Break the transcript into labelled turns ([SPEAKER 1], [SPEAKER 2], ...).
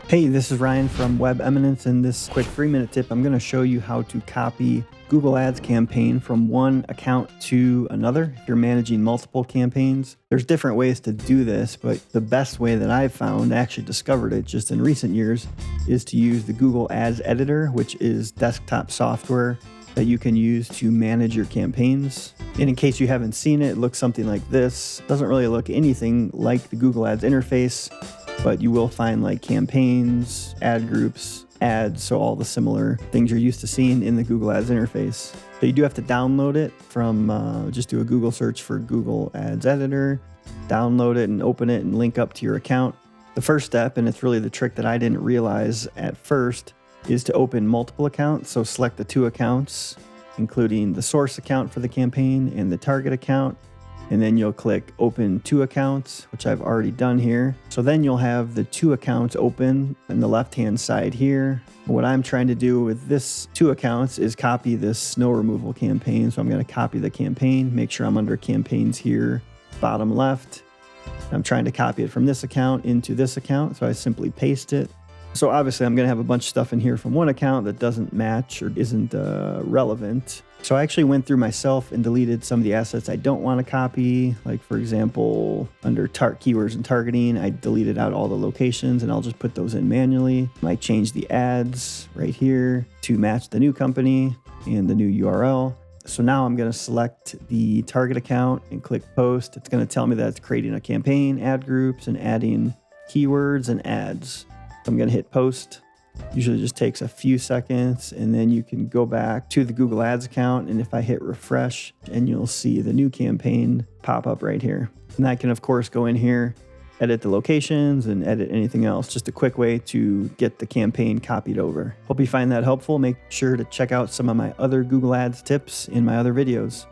[SPEAKER 1] Hey, this is Ryan from Eminence. In this quick 3-minute tip, I'm going to show you how to copy Google Ads campaign from one account to another. If you're managing multiple campaigns, there's different ways to do this, but the best way that I've found, I actually discovered it just in recent years, is to use the Google Ads Editor, which is desktop software that you can use to manage your campaigns. And in case you haven't seen it, it looks something like this. It doesn't really look anything like the Google Ads interface, but you will find like campaigns, ad groups, ads, so all the similar things you're used to seeing in the Google Ads interface. So you do have to download it from, just do a Google search for Google Ads Editor, download it and open it and link up to your account. The first step, and it's really the trick that I didn't realize at first, is to open multiple accounts. So select the 2 accounts, including the source account for the campaign and the target account. And then you'll click open 2 accounts, which I've already done here. So then you'll have the 2 accounts open on the left-hand side here. What I'm trying to do with this 2 accounts is copy this snow removal campaign. So I'm going to copy the campaign, make sure I'm under campaigns here, bottom left. I'm trying to copy it from this account into this account. So I simply paste it. So obviously I'm going to have a bunch of stuff in here from one account that doesn't match or isn't relevant. So I actually went through myself and deleted some of the assets I don't want to copy. Like for example, under keywords and targeting, I deleted out all the locations and I'll just put those in manually. I change the ads right here to match the new company and the new URL. So now I'm going to select the target account and click post. It's going to tell me that it's creating a campaign, ad groups, and adding keywords and ads. I'm going to hit post. Usually just takes a few seconds, and then you can go back to the Google Ads account, and if I hit refresh, and you'll see the new campaign pop up right here. And I can of course go in here, edit the locations and edit anything else. Just a quick way to get the campaign copied over. Hope you find that helpful. Make sure to check out some of my other Google Ads tips in my other videos.